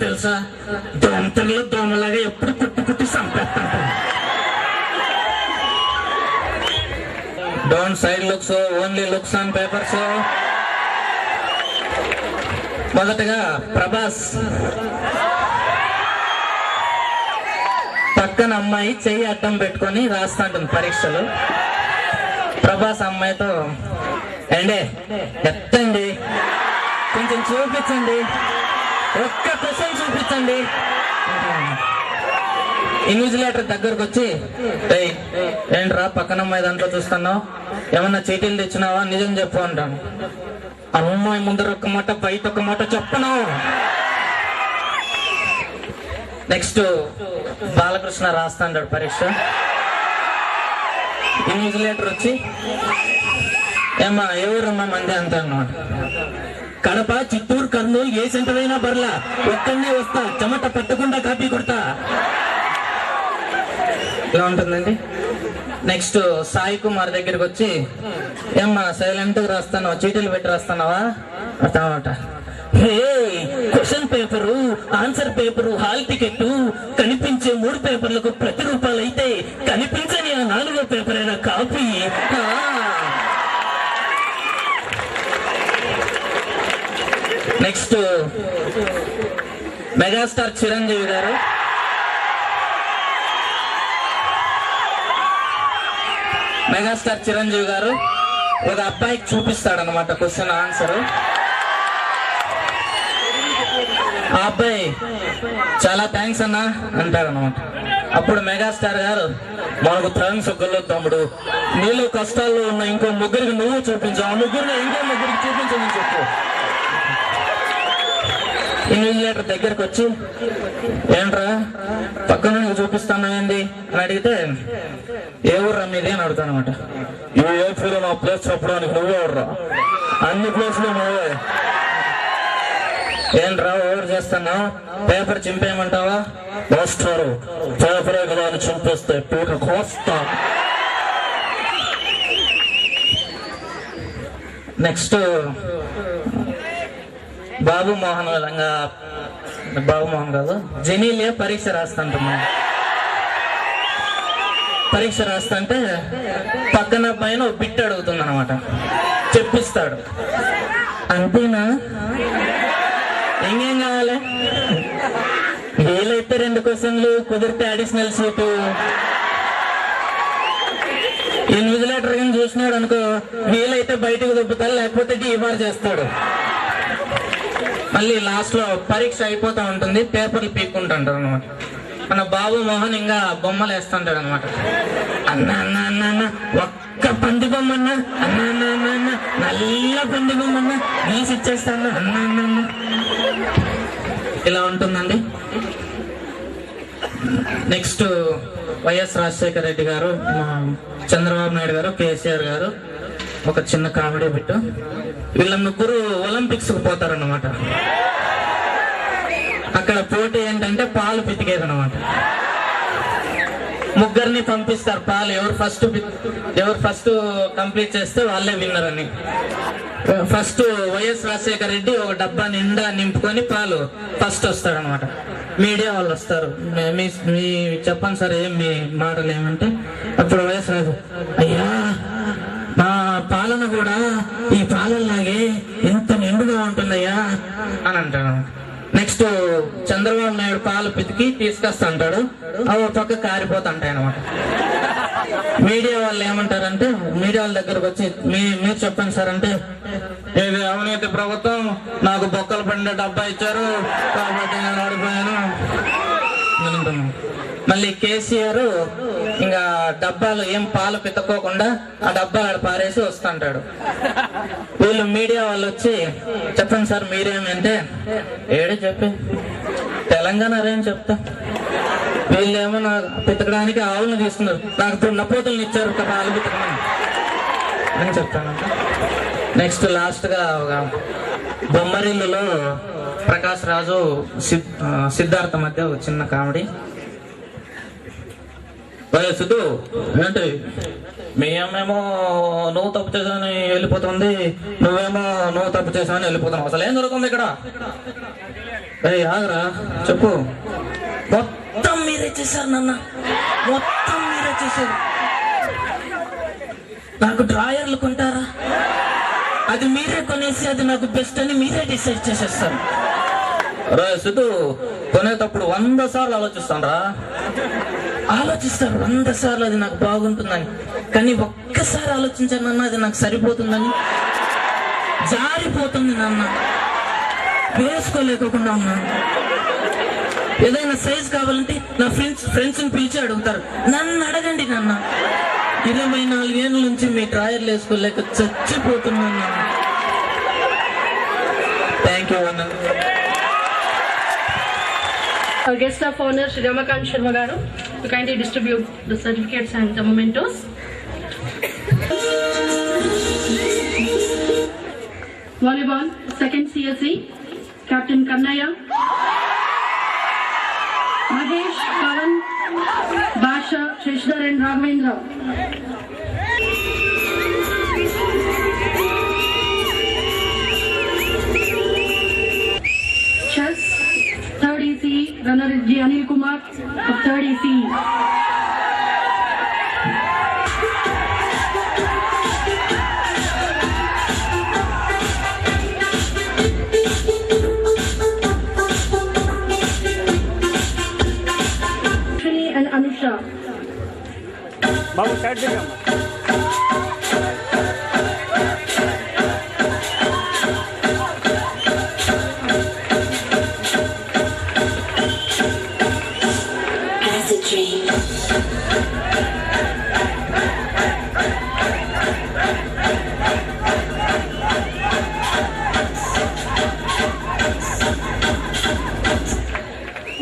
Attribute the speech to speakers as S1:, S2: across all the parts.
S1: తెలుసా? దోమతల్లో దోమలాగా ఎప్పుడు కుట్టి చంపేస్తాను. Don't side looks, only looks on papers. మొదటగా ప్రభాస్ పక్కన అమ్మాయి చెయ్యి అడ్డం పెట్టుకొని రాస్తాంటుంది పరీక్షలు. ప్రభాస్ అమ్మాయితో, అండి ఎత్తండి, కొంచెం చూపించండి, ఒక్క క్వశ్చన్ చూపించండి. ఇన్విజిలేటర్ దగ్గరకు వచ్చి, ఏంట్రా పక్కన అమ్మాయి దాంట్లో చూస్తున్నావు, ఏమన్నా చీటీలు తెచ్చినావా, నిజం చెప్పు అంటాను. అమ్మాయి ముందర ఒక్క మాట బయట ఒక్క మాట చెప్పను. నెక్స్ట్ బాలకృష్ణ రాస్తాడు పరీక్ష. ఇన్విజిలేటర్ వచ్చి, ఏమా ఎవరమ్మా మంది అంటాను. కడప, చిత్తూరు, కర్నూలు ఏ సెంటర్ అయినా బర్లా, ఒక్కడే వస్తా, చెమట పట్టకుండా కాపీ కొడతా. ఇలా ఉంటుందండి. నెక్స్ట్ సాయి కుమార్ దగ్గరికి వచ్చి, ఏమ్మా సైలెంట్ గా రాస్తాను, చీటీలు పెట్టి రాస్తున్నావా అన్నమాట. Question paper, answer paper, hall ticket, కనిపించే 3 పేపర్లకు ₹10 అయితే కనిపించని ఆ 4వ పేపర్ అయినా కాపీ. నెక్స్ట్ మెగాస్టార్ చిరంజీవి గారు ఒక అబ్బాయికి చూపిస్తాడు అనమాట క్వశ్చన్ ఆన్సర్. ఆ అబ్బాయి చాలా థ్యాంక్స్ అన్నా అంటాడు అనమాట. అప్పుడు మెగాస్టార్ గారు, మనకు థ్యాంక్స్ ఒక్కళ్ళు తమ్ముడు, నీళ్ళు కష్టాల్లో ఉన్న ఇంకో ముగ్గురికి నువ్వు చూపించు, ఆ ముగ్గురిని ఇంకో ముగ్గురికి చూపించమని చెప్పు. ఇన్విజిలేటర్ దగ్గరకు వచ్చి, ఏంట్రా పక్కన నువ్వు చూపిస్తాను ఏంది అని అడిగితే, ఏ ఊర్రా మీది అని అడుగుతాను అనమాట. ఈ ఏపీలో నా ప్లేస్ చెప్పడానికి నువ్వే ఊర్రా, అన్ని ప్లేస్లు నువ్వే. ఏంట్రా ఓవర్ చేస్తున్నావు, పేపర్ చింపేయమంటావా? వస్తారు పేపరే కదా అని చింపేస్తే పేపర్ కోస్తా. నెక్స్ట్ బాబు మోహన్ కాదు, జెనీలియా పరీక్ష రాస్తుంటున్నా. పరీక్ష రాస్తుంటే పక్కన పైన ఒక బిట్ అడుగుతుంది అనమాట, చెప్పిస్తాడు. అంతేనా, ఇంకేం కావాలి? వీలైతే 2 క్వశ్చన్లు, కుదిరితే అడిషనల్ సీటు. ఇన్విజిలేటర్ కానీ చూసినాడు అనుకో, వీలైతే బయటకు దొబ్బుతాడు, లేకపోతే డీబార్ చేస్తాడు. మళ్ళీ లాస్ట్ లో పరీక్ష అయిపోతా ఉంటుంది, పేపర్లు పీక్కుంటుంటారు అనమాట. మన బాబు మోహన్ ఇంకా బొమ్మలు వేస్తుంటాడు అనమాట. అన్న అన్న అన్న అన్న ఒక్క పంది బొమ్మ అన్న, అన్న అన్న అన్న అన్న నల్ల పంది బొమ్మ అన్న, గీసి ఇచ్చేస్తాను అన్న అన్న అన్న. ఇలా ఉంటుందండి. నెక్స్ట్ వైఎస్ రాజశేఖర రెడ్డి గారు, చంద్రబాబు నాయుడు గారు, కేసీఆర్ గారు ఒక చిన్న కామెడీ బిట్టు. వీళ్ళ ముగ్గురు ఒలింపిక్స్ కు పోతారన్నమాట. అక్కడ పోటీ ఏంటంటే పాలు పితికేది అనమాట. ముగ్గురిని పంపిస్తారు పాలు, ఎవరు ఫస్ట్ కంప్లీట్ చేస్తే వాళ్ళే విన్నర్ అని. ఫస్ట్ వైఎస్ రాజశేఖర రెడ్డి ఒక డబ్బా నిండా నింపుకొని పాలు ఫస్ట్ వస్తాడు అనమాట. మీడియా వాళ్ళు వస్తారు, మీ చెప్పండి సార్ ఏం మీ మాటలు ఏమంటే, అప్పుడు వైఎస్ రాజు, అయ్యా మా పాలన కూడా ఈ పాలనలాగే ఎంత నిండుగా ఉంటుందయ్యా అని అంటాడు. నెక్స్ట్ చంద్రబాబు నాయుడు పాలు పితికి తీసుకొస్తా అంటాడు, అవి ఒక పక్క కారిపోతుంటాయి అనమాట. మీడియా వాళ్ళు ఏమంటారంటే, మీడియా వాళ్ళ దగ్గరకు వచ్చి మీరు చెప్పండి సార్ అంటే, ఇది అవినీతి ప్రభుత్వం, నాకు బొక్కలు పడిన డబ్బా ఇచ్చారు కాబట్టి నేను ఓడిపోయాను. మళ్ళీ కేసీఆర్ ఇంకా డబ్బాలు ఏం పాలు పితకోకుండా ఆ డబ్బా పారేసి వస్తుంటాడు. వీళ్ళు మీడియా వాళ్ళు వచ్చి, చెప్పండి సార్ మీరేమంటే, ఏడే చెప్పి తెలంగాణ రేం చెప్తా, వీళ్ళేమో నాకు పితకడానికి ఆవులను తీసుకున్నారు, నాకు దున్నపోతులను ఇచ్చారు పాలు పితకమని అని చెప్తానంట. నెక్స్ట్ లాస్ట్ గా బొమ్మరిల్లులో ప్రకాష్ రాజు సిద్ధార్థ మధ్య ఒక చిన్న కామెడీ. సిద్ధు ఏంటి, మీ అమ్మేమో నువ్వు తప్పు చేసావని వెళ్ళిపోతుంది, నువ్వేమో నువ్వు తప్పు చేసావని వెళ్ళిపోతున్నావు, అసలు ఏం జరుగుతుంది ఇక్కడ? ఆగరా చెప్పు. మొత్తం మీరే చేశారు నాన్న, మొత్తం మీరే చేశారు. నాకు డ్రాయర్లు కొంటారా? అది మీరే కొనేసి అది నాకు బెస్ట్ అని మీరే డిసైడ్ చేసేస్తారు. సిద్ధు కొనేటప్పుడు 100 సార్లు ఆలోచిస్తారు 100 సార్లు అది నాకు బాగుంటుందని. కానీ ఒక్కసారి ఆలోచించాను నాన్న, అది నాకు సరిపోతుందని. జారిపోతుంది నాన్న, వేసుకోలేకుండా ఉన్నాను. ఏదైనా సైజ్ కావాలంటే నా ఫ్రెండ్స్ని పిలిచి అడుగుతారు. నన్ను అడగండి నాన్న. 24 ఏళ్ళ నుంచి మీ డ్రాయర్లు వేసుకోలేక చచ్చిపోతున్నాను నాన్న. థ్యాంక్ యూ అన్న.
S2: Guest of honor Shri Ramakant Sharma garu to kindly distribute the certificates and the mementos. Volleyball, second CSE, Captain Kannaya, Mahesh, Pavan, Basha, Shrishthar and Raghavendra. Chess, third ECE, runner is G. Anil Kumar of third ECE. Shri and Anusha.
S3: Babu, side dekha.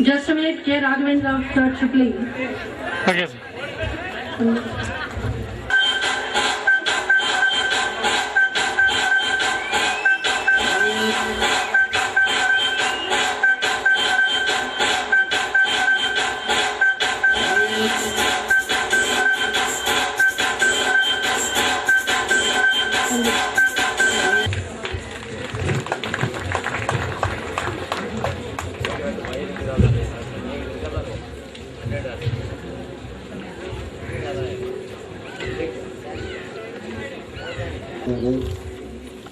S2: Just a minute, K. Raghavendra of third triple E.
S3: Okay, sir.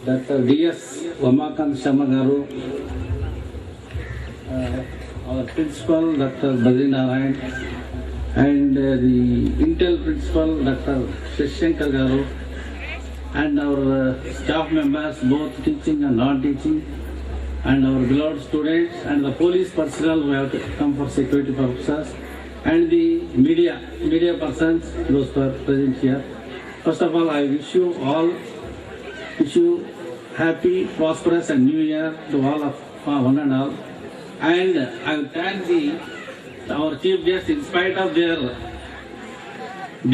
S4: Dr. D.S. Ramakant Sharma garu, our principal Dr. Badri Narayan, and the Intel principal Dr. Shashankar garu, and our staff members both teaching and non-teaching, and our beloved students and the police personnel who have come for security purposes, and the media persons, those who are present here. First of all, I wish you happy, prosperous and new year to all of one and all. And I will thank our chief guests. In spite of their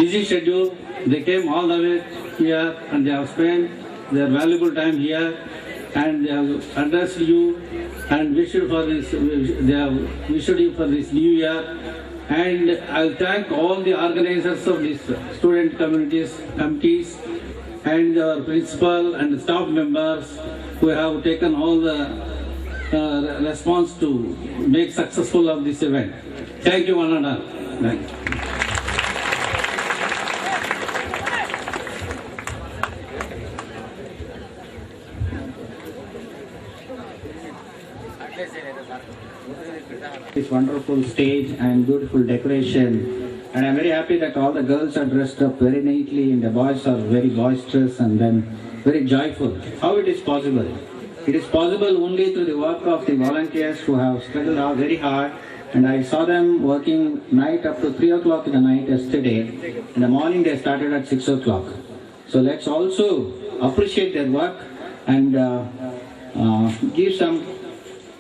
S4: busy schedule, they came all the way here and they have spent their valuable time here and they have addressed you and wished you for this. They have wished you for this new year. And I will thank all the organizers of these student committees and our principal and staff members who have taken all the response to make successful of this event. Thank you one and all. Thank you.
S5: This wonderful stage and beautiful decoration, and I'm very happy that all the girls are dressed up very neatly and the boys are very boisterous and then very joyful. How it is possible? It is possible only through the work of the volunteers who have struggled out very hard, and I saw them working night up to 3 o'clock in the night yesterday. In the morning they started at 6 o'clock. So let's also appreciate their work and give some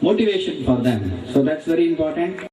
S5: motivation for them. So that's very important.